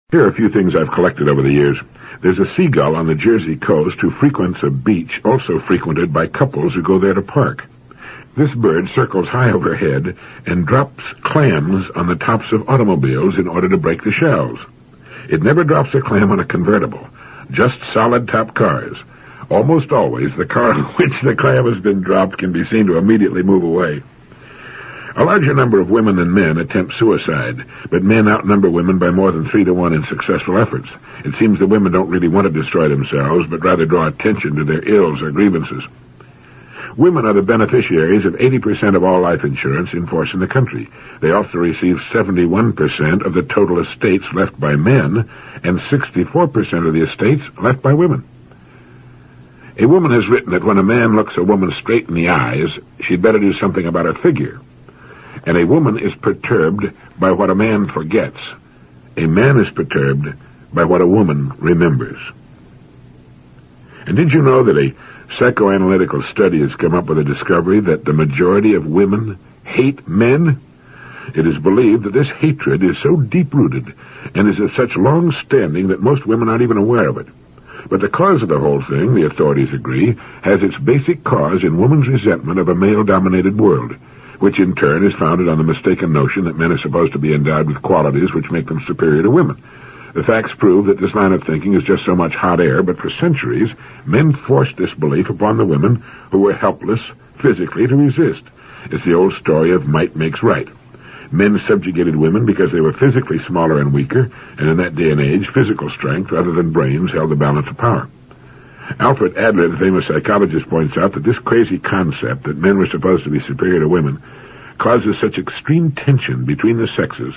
Here are a few things I've collected over the years. There's a seagull on the Jersey coast who frequents a beach also frequented by couples who go there to park. This bird circles high overhead and drops clams on the tops of automobiles in order to break the shells. It never drops a clam on a convertible, just solid top cars. Almost always, the car in which the clam has been dropped can be seen to immediately move away. A larger number of women than men attempt suicide, but men outnumber women by more than 3 to 1 in successful efforts. It seems that women don't really want to destroy themselves, but rather draw attention to their ills or grievances. Women are the beneficiaries of 80% of all life insurance in force in the country. They also receive 71% of the total estates left by men and 64% of the estates left by women. A woman has written that when a man looks a woman straight in the eyes, she'd better do something about her figure. And a woman is perturbed by what a man forgets. A man is perturbed by what a woman remembers. And did you know that a psychoanalytical study has come up with a discovery that the majority of women hate men? It is believed that this hatred is so deep-rooted and is of such long standing that most women aren't even aware of it. But the cause of the whole thing, the authorities agree, has its basic cause in woman's resentment of a male-dominated world, which in turn is founded on the mistaken notion that men are supposed to be endowed with qualities which make them superior to women. The facts prove that this line of thinking is just so much hot air, but for centuries, men forced this belief upon the women who were helpless physically to resist. It's the old story of might makes right. Men subjugated women because they were physically smaller and weaker, and in that day and age, physical strength rather than brains held the balance of power. Alfred Adler, the famous psychologist, points out that this crazy concept that men were supposed to be superior to women causes such extreme tension between the sexes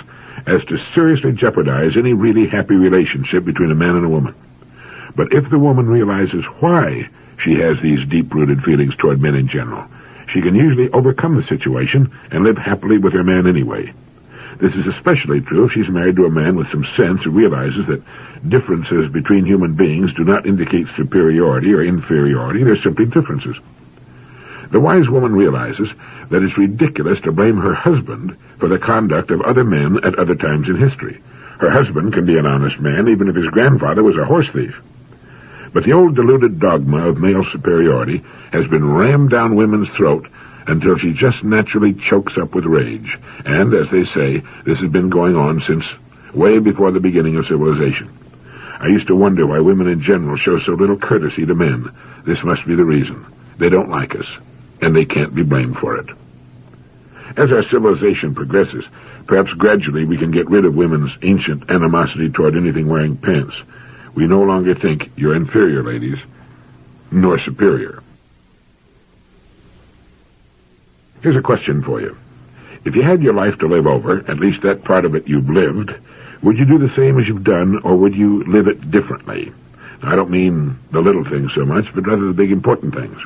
as to seriously jeopardize any really happy relationship between a man and a woman. But if the woman realizes why she has these deep-rooted feelings toward men in general, she can usually overcome the situation and live happily with her man anyway. This is especially true if she's married to a man with some sense who realizes that differences between human beings do not indicate superiority or inferiority, they're simply differences. The wise woman realizes that it's ridiculous to blame her husband for the conduct of other men at other times in history. Her husband can be an honest man even if his grandfather was a horse thief. But the old deluded dogma of male superiority has been rammed down women's throat until she just naturally chokes up with rage. And, as they say, this has been going on since way before the beginning of civilization. I used to wonder why women in general show so little courtesy to men. This must be the reason. They don't like us, and they can't be blamed for it. As our civilization progresses, perhaps gradually we can get rid of women's ancient animosity toward anything wearing pants. We no longer think you're inferior, ladies, nor superior. Here's a question for you. If you had your life to live over, at least that part of it you've lived, would you do the same as you've done, or would you live it differently? Now, I don't mean the little things so much, but rather the big important things.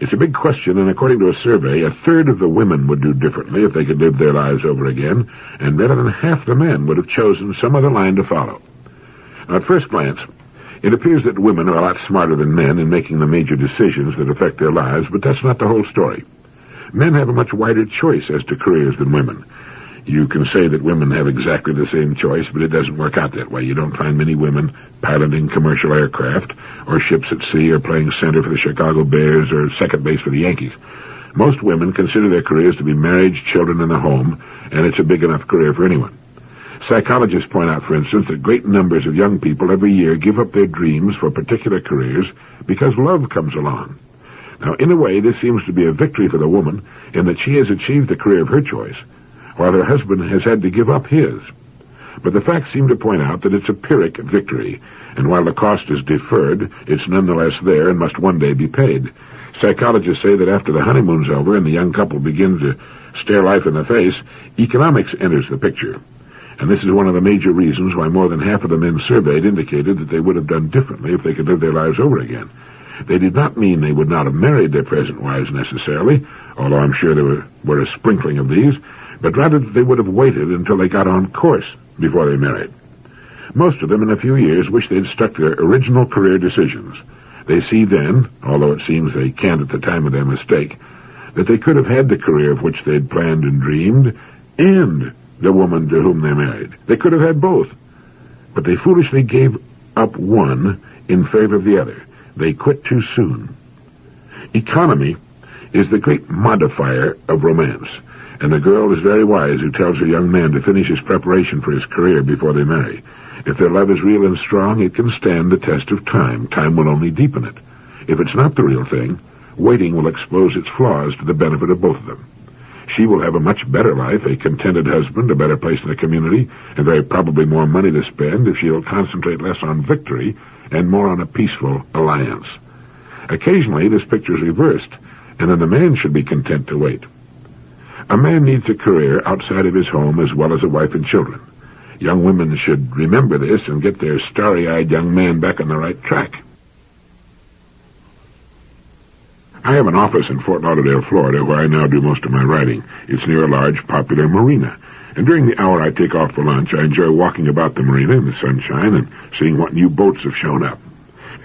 It's a big question, and according to a survey, 1/3 of the women would do differently if they could live their lives over again, and better than half the men would have chosen some other line to follow. Now, at first glance, it appears that women are a lot smarter than men in making the major decisions that affect their lives, but that's not the whole story. Men have a much wider choice as to careers than women. You can say that women have exactly the same choice, but it doesn't work out that way. You don't find many women piloting commercial aircraft, or ships at sea, or playing center for the Chicago Bears, or second base for the Yankees. Most women consider their careers to be marriage, children, and a home, and it's a big enough career for anyone. Psychologists point out, for instance, that great numbers of young people every year give up their dreams for particular careers because love comes along. Now, in a way, this seems to be a victory for the woman in that she has achieved the career of her choice, while her husband has had to give up his. But the facts seem to point out that it's a Pyrrhic victory, and while the cost is deferred, it's nonetheless there and must one day be paid. Psychologists say that after the honeymoon's over and the young couple begins to stare life in the face, economics enters the picture. And this is one of the major reasons why more than half of the men surveyed indicated that they would have done differently if they could live their lives over again. They did not mean they would not have married their present wives necessarily, although I'm sure there were a sprinkling of these, but rather that they would have waited until they got on course before they married. Most of them in a few years wish they'd stuck to their original career decisions. They see then, although it seems they can't at the time of their mistake, that they could have had the career of which they'd planned and dreamed, and the woman to whom they married. They could have had both. but they foolishly gave up one in favor of the other. They quit too soon. Economy is the great modifier of romance, and the girl is very wise who tells her young man to finish his preparation for his career before they marry. If their love is real and strong, it can stand the test of time. Time will only deepen it. If it's not the real thing, waiting will expose its flaws to the benefit of both of them. She will have a much better life, a contented husband, a better place in the community, and very probably more money to spend if she'll concentrate less on victory and more on a peaceful alliance. Occasionally, this picture is reversed, and then the man should be content to wait. A man needs a career outside of his home as well as a wife and children. Young women should remember this and get their starry-eyed young man back on the right track. I have an office in Fort Lauderdale, Florida, where I now do most of my writing. It's near a large, popular marina. And during the hour I take off for lunch, I enjoy walking about the marina in the sunshine and seeing what new boats have shown up.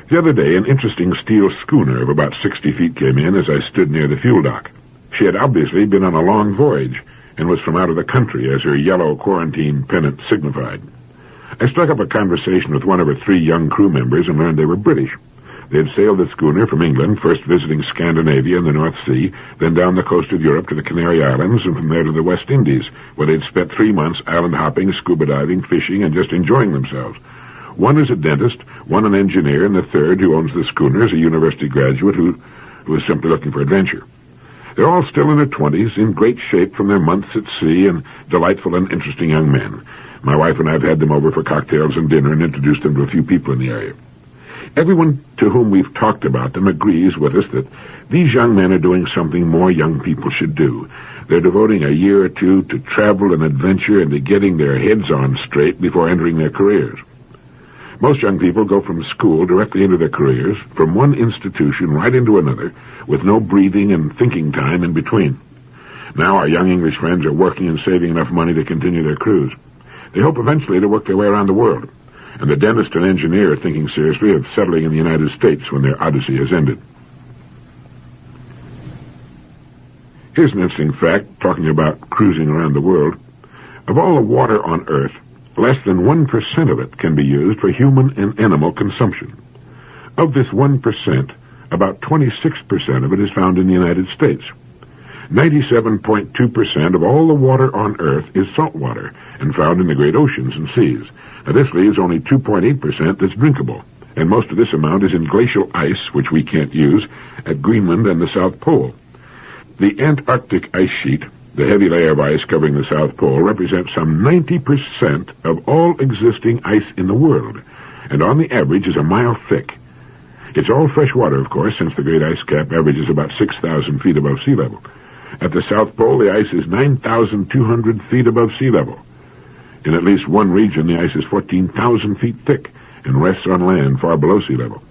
The other day, an interesting steel schooner of about 60 feet came in as I stood near the fuel dock. She had obviously been on a long voyage and was from out of the country, as her yellow quarantine pennant signified. I struck up a conversation with one of her 3 young crew members and learned they were British. They had sailed the schooner from England, first visiting Scandinavia and the North Sea, then down the coast of Europe to the Canary Islands, and from there to the West Indies, where they'd spent 3 months island hopping, scuba diving, fishing, and just enjoying themselves. One is a dentist, one an engineer, and the third, who owns the schooner, is a university graduate who is simply looking for adventure. They're all still in their 20s, in great shape from their months at sea, and delightful and interesting young men. My wife and I have had them over for cocktails and dinner and introduced them to a few people in the area. Everyone to whom we've talked about them agrees with us that these young men are doing something more young people should do. They're devoting a year or two to travel and adventure and to getting their heads on straight before entering their careers. Most young people go from school directly into their careers, from one institution right into another, with no breathing and thinking time in between. Now our young English friends are working and saving enough money to continue their cruise. They hope eventually to work their way around the world, and the dentist and engineer are thinking seriously of settling in the United States when their odyssey has ended. Here's an interesting fact, talking about cruising around the world. Of all the water on Earth, less than 1% of it can be used for human and animal consumption. Of this 1%, about 26% of it is found in the United States. 97.2% of all the water on Earth is salt water and found in the great oceans and seas. Now, this leaves only 2.8% that's drinkable, and most of this amount is in glacial ice, which we can't use, at Greenland and the South Pole. The Antarctic ice sheet, the heavy layer of ice covering the South Pole, represents some 90% of all existing ice in the world, and on the average is a mile thick. It's all fresh water, of course, since the great ice cap averages about 6,000 feet above sea level. At the South Pole, the ice is 9,200 feet above sea level. In at least one region, the ice is 14,000 feet thick and rests on land far below sea level.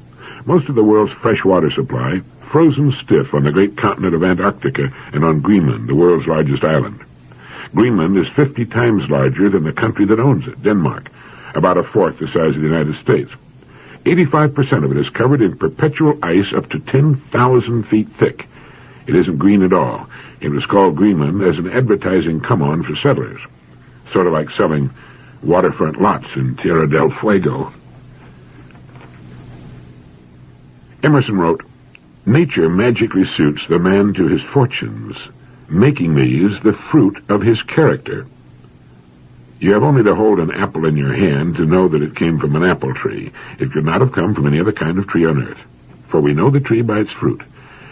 Most of the world's fresh water supply frozen stiff on the great continent of Antarctica and on Greenland, the world's largest island. Greenland is 50 times larger than the country that owns it, Denmark, about a fourth the size of the United States. 85% of it is covered in perpetual ice up to 10,000 feet thick. It isn't green at all. It was called Greenland as an advertising come-on for settlers, sort of like selling waterfront lots in Tierra del Fuego. Emerson wrote, "Nature magically suits the man to his fortunes, making these the fruit of his character." You have only to hold an apple in your hand to know that it came from an apple tree. It could not have come from any other kind of tree on earth, for we know the tree by its fruit,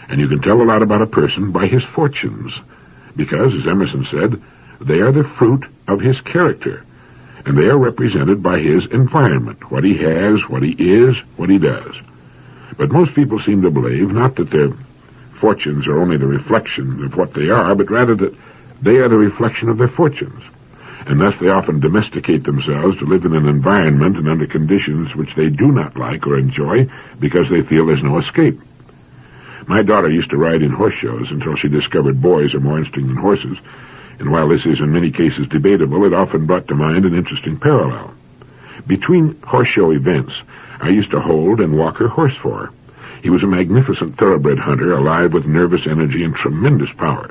and you can tell a lot about a person by his fortunes, because, as Emerson said, they are the fruit of his character, and they are represented by his environment, what he has, what he is, what he does. But most people seem to believe not that their fortunes are only the reflection of what they are, but rather that they are the reflection of their fortunes. And thus they often domesticate themselves to live in an environment and under conditions which they do not like or enjoy because they feel there's no escape. My daughter used to ride in horse shows until she discovered boys are more interesting than horses, and while this is in many cases debatable, it often brought to mind an interesting parallel. Between horse show events, I used to hold and walk her horse for her. He was a magnificent thoroughbred hunter, alive with nervous energy and tremendous power.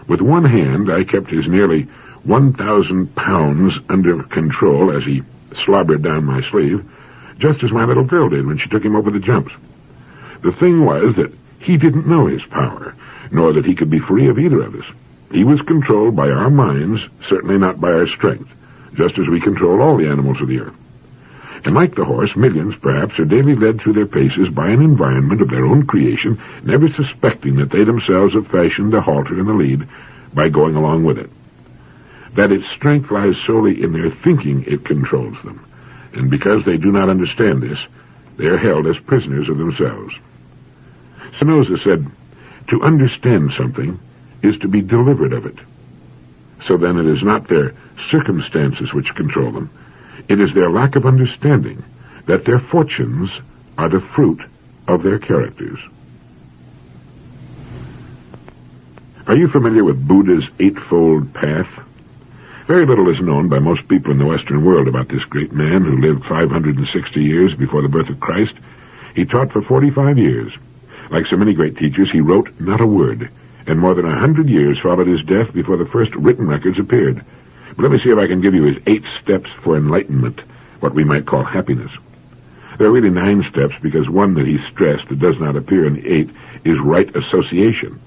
With one hand, I kept his nearly 1,000 pounds under control as he slobbered down my sleeve, just as my little girl did when she took him over the jumps. The thing was that he didn't know his power, nor that he could be free of either of us. He was controlled by our minds, certainly not by our strength, just as we control all the animals of the earth. And like the horse, millions, perhaps, are daily led through their paces by an environment of their own creation, never suspecting that they themselves have fashioned a halter in the lead by going along with it. That its strength lies solely in their thinking it controls them, and because they do not understand this, they are held as prisoners of themselves. Spinoza said, "To understand something is to be delivered of it." So then it is not their circumstances which control them. It is their lack of understanding that their fortunes are the fruit of their characters. Are you familiar with Buddha's Eightfold Path? Very little is known by most people in the Western world about this great man who lived 560 years before the birth of Christ. He taught for 45 years. Like so many great teachers, he wrote not a word, and more than 100 years followed his death before the first written records appeared. But let me see if I can give you his 8 steps for enlightenment, what we might call happiness. There are really 9 steps, because one that he stressed that does not appear in the 8 is right association.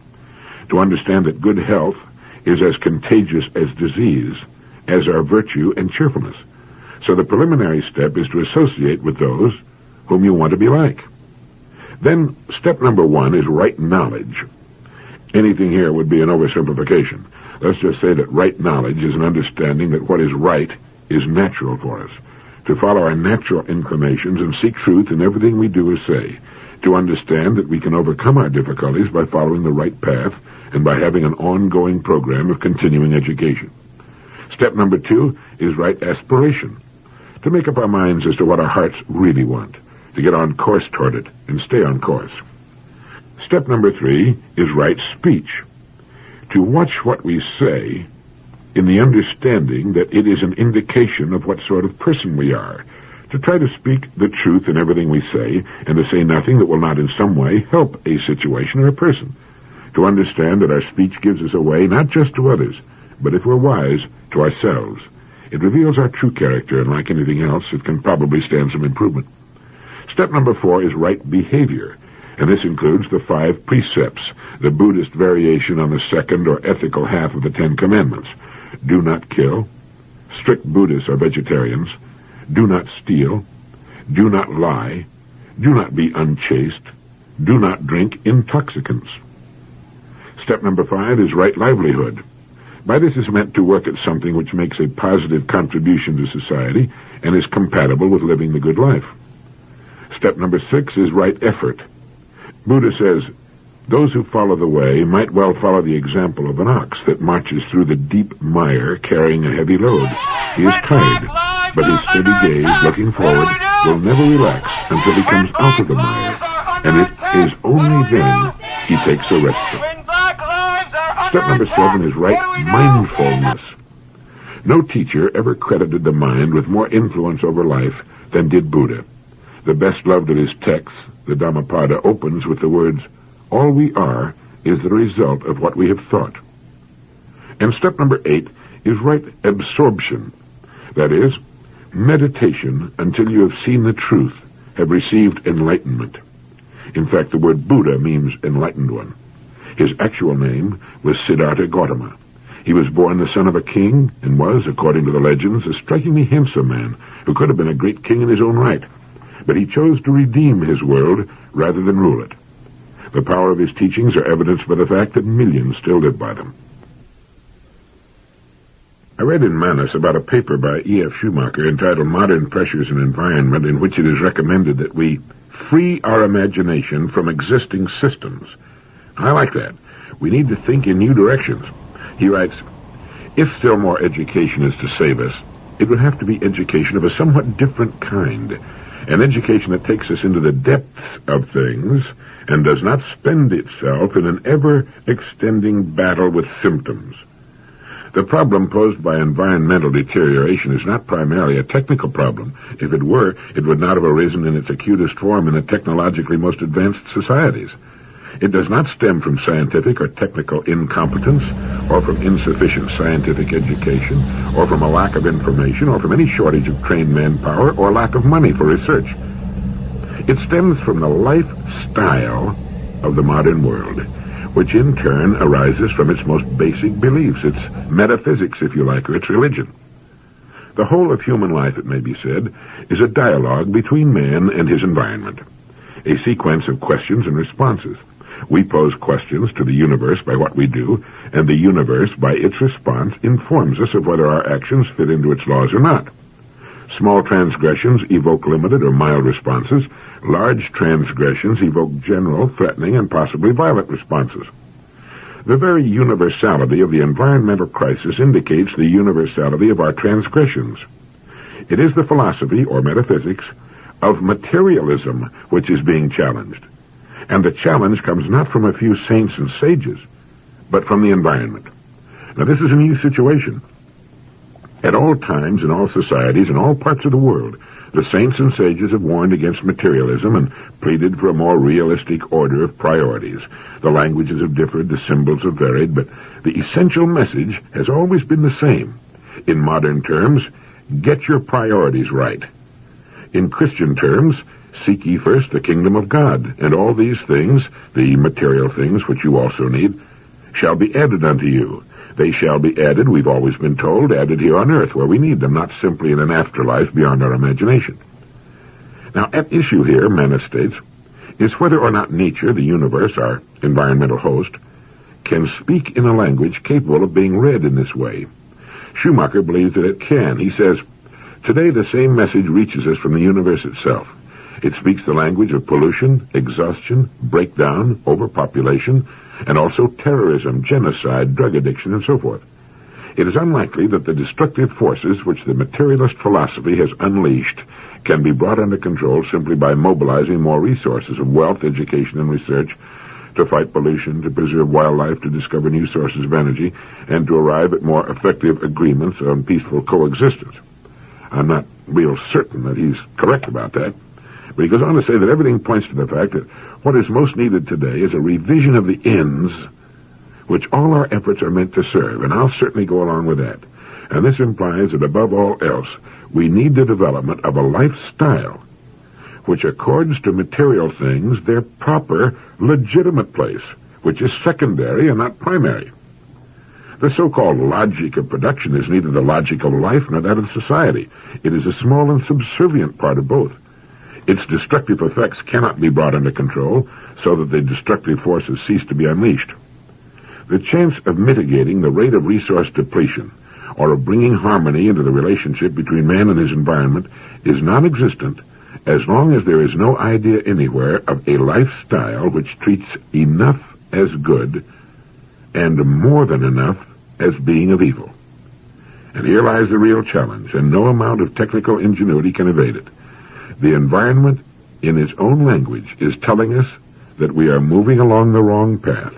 To understand that good health is as contagious as disease, as are virtue and cheerfulness. So the preliminary step is to associate with those whom you want to be like. Then step number 1 is right knowledge. Anything here would be an oversimplification. Let's just say that right knowledge is an understanding that what is right is natural for us. To follow our natural inclinations and seek truth in everything we do or say. To understand that we can overcome our difficulties by following the right path and by having an ongoing program of continuing education. Step number 2 is right aspiration. To make up our minds as to what our hearts really want. To get on course toward it and stay on course. Step number 3 is right speech. To watch what we say in the understanding that it is an indication of what sort of person we are. To try to speak the truth in everything we say, and to say nothing that will not in some way help a situation or a person. To understand that our speech gives us away not just to others, but if we're wise, to ourselves. It reveals our true character, and like anything else, it can probably stand some improvement. Step number 4 is right behavior, and this includes the 5 precepts, the Buddhist variation on the second or ethical half of the 10 Commandments. Do not kill. Strict Buddhists are vegetarians. Do not steal. Do not lie. Do not be unchaste. Do not drink intoxicants. Step number 5 is right livelihood. By this is meant to work at something which makes a positive contribution to society and is compatible with living the good life. Step number 6 is right effort. Buddha says, those who follow the way might well follow the example of an ox that marches through the deep mire carrying a heavy load. He is tired, but his steady gaze, looking forward, will never relax until he comes out of the mire, and it is only then he takes a respite. Step number 7 is right mindfulness. No teacher ever credited the mind with more influence over life than did Buddha. The best loved of his texts, the Dhammapada, opens with the words, all we are is the result of what we have thought. And step number 8 is right absorption. That is, meditation until you have seen the truth, have received enlightenment. In fact, the word Buddha means enlightened one. His actual name was Siddhartha Gautama. He was born the son of a king and was, according to the legends, a strikingly handsome man who could have been a great king in his own right. But he chose to redeem his world rather than rule it. The power of his teachings are evidenced by the fact that millions still live by them. I read in Manus about a paper by E.F. Schumacher entitled Modern Pressures and Environment, in which it is recommended that we free our imagination from existing systems. I like that. We need to think in new directions. He writes, if still more education is to save us, it would have to be education of a somewhat different kind, an education that takes us into the depths of things and does not spend itself in an ever-extending battle with symptoms. The problem posed by environmental deterioration is not primarily a technical problem. If it were, it would not have arisen in its acutest form in the technologically most advanced societies. It does not stem from scientific or technical incompetence or from insufficient scientific education, or from a lack of information, or from any shortage of trained manpower, or lack of money for research. It stems from the lifestyle of the modern world, which in turn arises from its most basic beliefs, its metaphysics, if you like, or its religion. The whole of human life, it may be said, is a dialogue between man and his environment, a sequence of questions and responses. We pose questions to the universe by what we do, and the universe, by its response, informs us of whether our actions fit into its laws or not. Small transgressions evoke limited or mild responses. Large transgressions evoke general, threatening, and possibly violent responses. The very universality of the environmental crisis indicates the universality of our transgressions. It is the philosophy, or metaphysics, of materialism which is being challenged. And the challenge comes not from a few saints and sages, but from the environment. Now, this is a new situation. At all times, in all societies, in all parts of the world, the saints and sages have warned against materialism and pleaded for a more realistic order of priorities. The languages have differed, the symbols have varied, but the essential message has always been the same. In modern terms, get your priorities right. In Christian terms, seek ye first the kingdom of God, and all these things, the material things which you also need, shall be added unto you. They shall be added, we've always been told, added here on earth where we need them, not simply in an afterlife beyond our imagination. Now, at issue here, Manus states, is whether or not nature, the universe, our environmental host, can speak in a language capable of being read in this way. Schumacher believes that it can. He says, today the same message reaches us from the universe itself. It speaks the language of pollution, exhaustion, breakdown, overpopulation, and also terrorism, genocide, drug addiction, and so forth. It is unlikely that the destructive forces which the materialist philosophy has unleashed can be brought under control simply by mobilizing more resources of wealth, education, and research to fight pollution, to preserve wildlife, to discover new sources of energy, and to arrive at more effective agreements on peaceful coexistence. I'm not real certain that he's correct about that, but he goes on to say that everything points to the fact that what is most needed today is a revision of the ends which all our efforts are meant to serve, and I'll certainly go along with that. And this implies that above all else, we need the development of a lifestyle which accords to material things their proper, legitimate place, which is secondary and not primary. The so-called logic of production is neither the logic of life nor that of society. It is a small and subservient part of both. Its destructive effects cannot be brought under control so that the destructive forces cease to be unleashed. The chance of mitigating the rate of resource depletion or of bringing harmony into the relationship between man and his environment is non-existent as long as there is no idea anywhere of a lifestyle which treats enough as good and more than enough as being of evil. And here lies the real challenge, and no amount of technical ingenuity can evade it. The environment, in its own language, is telling us that we are moving along the wrong path,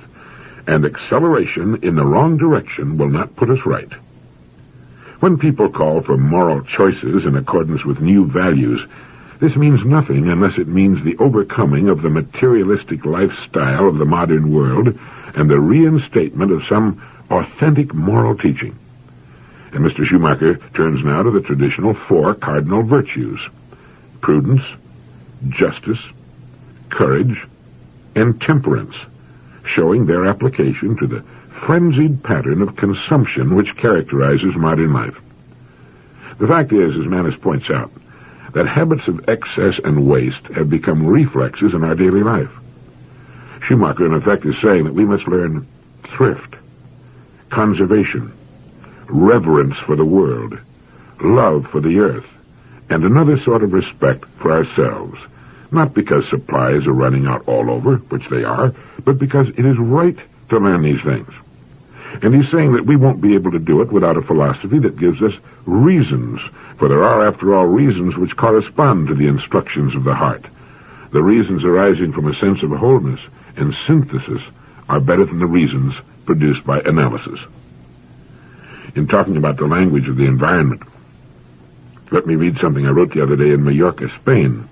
and acceleration in the wrong direction will not put us right. When people call for moral choices in accordance with new values, this means nothing unless it means the overcoming of the materialistic lifestyle of the modern world and the reinstatement of some authentic moral teaching. And Mr. Schumacher turns now to the traditional 4 cardinal virtues: prudence, justice, courage, and temperance, showing their application to the frenzied pattern of consumption which characterizes modern life. The fact is, as Manus points out, that habits of excess and waste have become reflexes in our daily life. Schumacher, in effect, is saying that we must learn thrift, conservation, reverence for the world, love for the earth, and another sort of respect for ourselves, not because supplies are running out all over, which they are, but because it is right to learn these things. And he's saying that we won't be able to do it without a philosophy that gives us reasons, for there are, after all, reasons which correspond to the instructions of the heart. The reasons arising from a sense of wholeness and synthesis are better than the reasons produced by analysis. In talking about the language of the environment, let me read something I wrote the other day in Mallorca, Spain.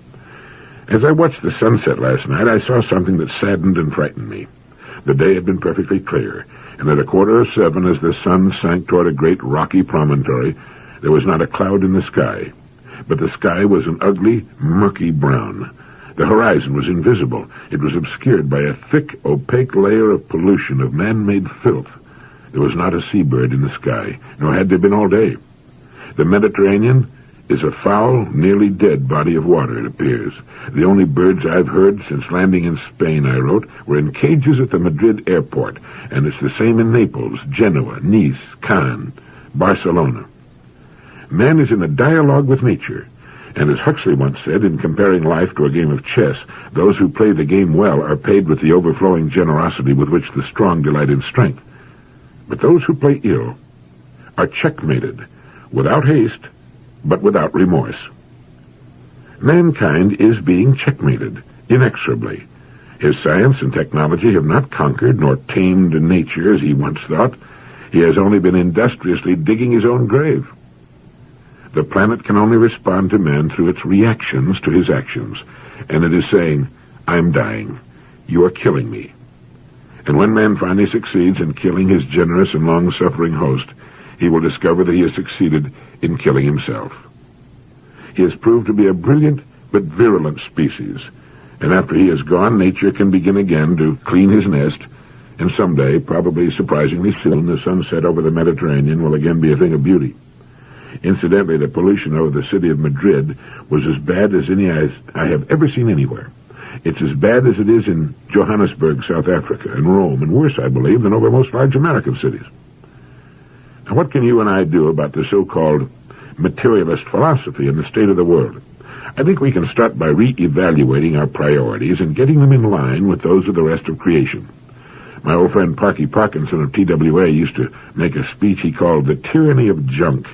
As I watched the sunset last night, I saw something that saddened and frightened me. The day had been perfectly clear, and at 6:45, as the sun sank toward a great rocky promontory, there was not a cloud in the sky. But the sky was an ugly, murky brown. The horizon was invisible. It was obscured by a thick, opaque layer of pollution, of man-made filth. There was not a seabird in the sky, nor had there been all day. The Mediterranean is a foul, nearly dead body of water, it appears. The only birds I've heard since landing in Spain, I wrote, were in cages at the Madrid airport, and it's the same in Naples, Genoa, Nice, Cannes, Barcelona. Man is in a dialogue with nature, and as Huxley once said, in comparing life to a game of chess, those who play the game well are paid with the overflowing generosity with which the strong delight in strength. But those who play ill are checkmated, without haste, but without remorse. Mankind is being checkmated, inexorably. His science and technology have not conquered nor tamed nature as he once thought. He has only been industriously digging his own grave. The planet can only respond to man through its reactions to his actions, and it is saying, I'm dying. You are killing me. And when man finally succeeds in killing his generous and long-suffering host, he will discover that he has succeeded in killing himself. He has proved to be a brilliant but virulent species, and after he is gone, nature can begin again to clean his nest, and someday, probably surprisingly soon, the sunset over the Mediterranean will again be a thing of beauty. Incidentally, the pollution over the city of Madrid was as bad as any I have ever seen anywhere. It's as bad as it is in Johannesburg, South Africa, and Rome, and worse, I believe, than over most large American cities. Now, what can you and I do about the so-called materialist philosophy in the state of the world? I think we can start by re-evaluating our priorities and getting them in line with those of the rest of creation. My old friend Parky Parkinson of TWA used to make a speech he called The Tyranny of Junk,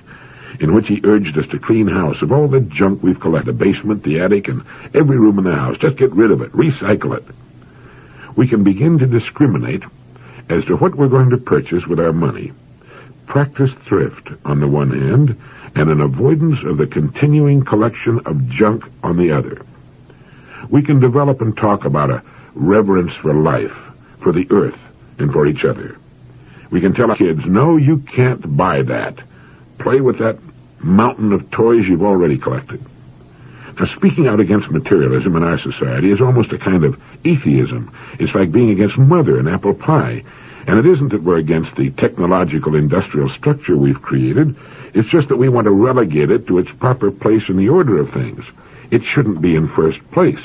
in which he urged us to clean house of all the junk we've collected, the basement, the attic, and every room in the house. Just get rid of it, recycle it. We can begin to discriminate as to what we're going to purchase with our money. Practice thrift on the one hand, and an avoidance of the continuing collection of junk on the other. We can develop and talk about a reverence for life, for the earth, and for each other. We can tell our kids, no, you can't buy that. Play with that mountain of toys you've already collected. Now, speaking out against materialism in our society is almost a kind of atheism. It's like being against mother and apple pie. And it isn't that we're against the technological industrial structure we've created. It's just that we want to relegate it to its proper place in the order of things. It shouldn't be in first place,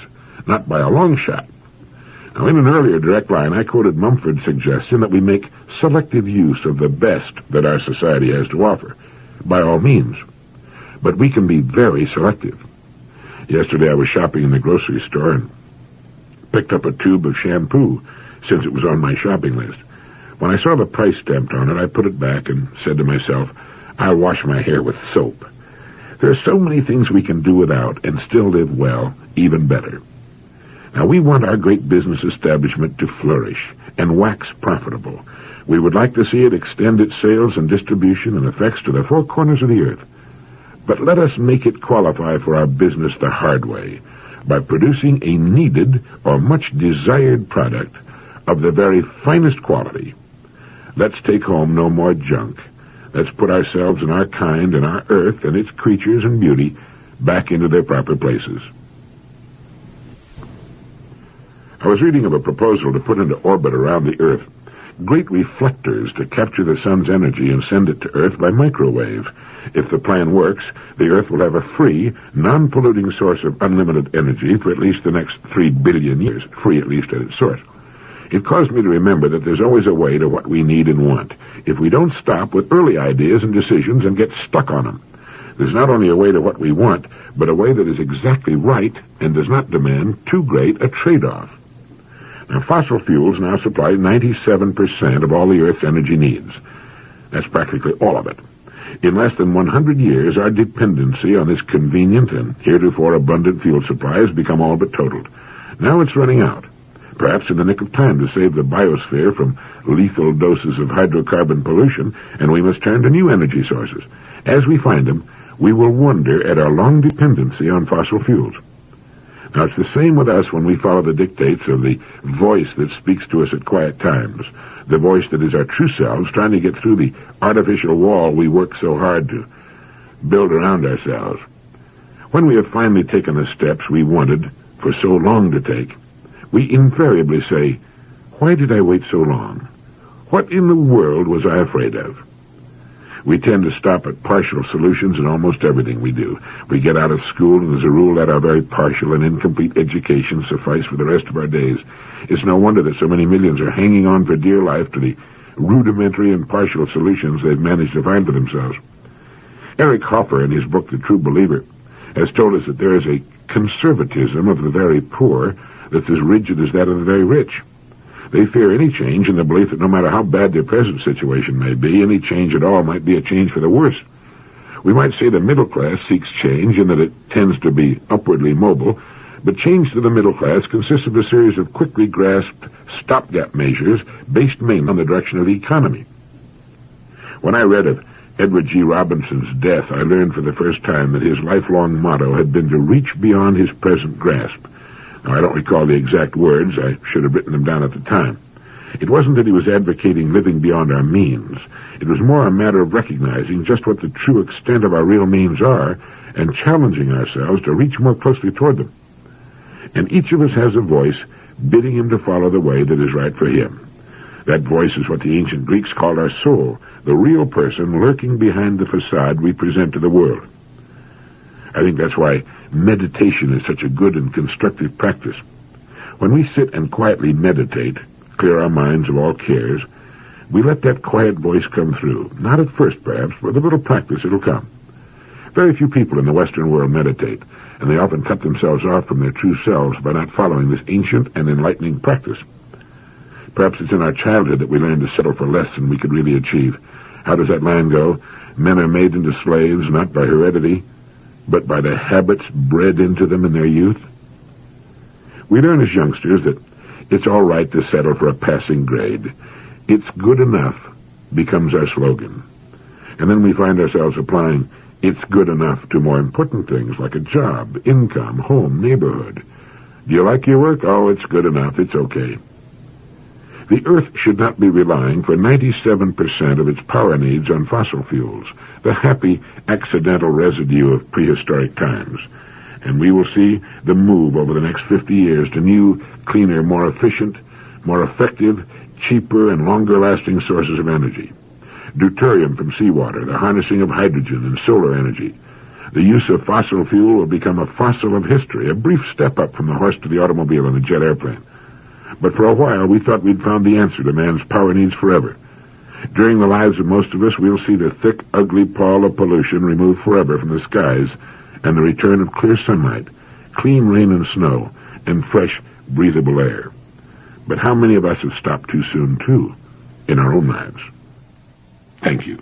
not by a long shot. Now, in an earlier direct line, I quoted Mumford's suggestion that we make selective use of the best that our society has to offer. By all means. But we can be very selective. Yesterday I was shopping in the grocery store and picked up a tube of shampoo, since it was on my shopping list. When I saw the price stamped on it, I put it back and said to myself, I'll wash my hair with soap. There are so many things we can do without and still live well, even better. Now, we want our great business establishment to flourish and wax profitable. We would like to see it extend its sales and distribution and effects to the four corners of the earth. But let us make it qualify for our business the hard way, by producing a needed or much desired product of the very finest quality. Let's take home no more junk. Let's put ourselves and our kind and our earth and its creatures and beauty back into their proper places. I was reading of a proposal to put into orbit around the earth great reflectors to capture the sun's energy and send it to Earth by microwave. If the plan works, the Earth will have a free, non-polluting source of unlimited energy for at least the next 3 billion years, free at least at its source. It caused me to remember that there's always a way to what we need and want, if we don't stop with early ideas and decisions and get stuck on them. There's not only a way to what we want, but a way that is exactly right and does not demand too great a trade-off. Now, fossil fuels now supply 97% of all the Earth's energy needs. That's practically all of it. In less than 100 years, our dependency on this convenient and heretofore abundant fuel supply has become all but totaled. Now it's running out, perhaps in the nick of time to save the biosphere from lethal doses of hydrocarbon pollution, and we must turn to new energy sources. As we find them, we will wonder at our long dependency on fossil fuels. Now, it's the same with us when we follow the dictates of the voice that speaks to us at quiet times, the voice that is our true selves trying to get through the artificial wall we work so hard to build around ourselves. When we have finally taken the steps we wanted for so long to take, we invariably say, "Why did I wait so long? What in the world was I afraid of?" We tend to stop at partial solutions in almost everything we do. We get out of school, and as a rule, let our very partial and incomplete education suffice for the rest of our days. It's no wonder that so many millions are hanging on for dear life to the rudimentary and partial solutions they've managed to find for themselves. Eric Hoffer, in his book The True Believer, has told us that there is a conservatism of the very poor that's as rigid as that of the very rich. They fear any change in the belief that no matter how bad their present situation may be, any change at all might be a change for the worse. We might say the middle class seeks change in that it tends to be upwardly mobile, but change to the middle class consists of a series of quickly grasped stopgap measures based mainly on the direction of the economy. When I read of Edward G. Robinson's death, I learned for the first time that his lifelong motto had been to reach beyond his present grasp. Now, I don't recall the exact words. I should have written them down at the time. It wasn't that he was advocating living beyond our means. It was more a matter of recognizing just what the true extent of our real means are and challenging ourselves to reach more closely toward them. And each of us has a voice bidding him to follow the way that is right for him. That voice is what the ancient Greeks called our soul, the real person lurking behind the facade we present to the world. I think that's why meditation is such a good and constructive practice. When we sit and quietly meditate, clear our minds of all cares, we let that quiet voice come through. Not at first, perhaps, but with a little practice it'll come. Very few people in the Western world meditate, and they often cut themselves off from their true selves by not following this ancient and enlightening practice. Perhaps it's in our childhood that we learn to settle for less than we could really achieve. How does that line go? Men are made into slaves not by heredity, but by the habits bred into them in their youth. We learn as youngsters that it's all right to settle for a passing grade. It's good enough becomes our slogan. And then we find ourselves applying it's good enough to more important things like a job, income, home, neighborhood. Do you like your work? Oh, it's good enough. It's okay. The Earth should not be relying for 97% of its power needs on fossil fuels, the happy accidental residue of prehistoric times. And we will see the move over the next 50 years to new, cleaner, more efficient, more effective, cheaper, and longer-lasting sources of energy. Deuterium from seawater, the harnessing of hydrogen and solar energy. The use of fossil fuel will become a fossil of history, a brief step up from the horse to the automobile and the jet airplane. But for a while, we thought we'd found the answer to man's power needs forever. During the lives of most of us, we'll see the thick, ugly pall of pollution removed forever from the skies, and the return of clear sunlight, clean rain and snow, and fresh, breathable air. But how many of us have stopped too soon, too, in our own lives? Thank you.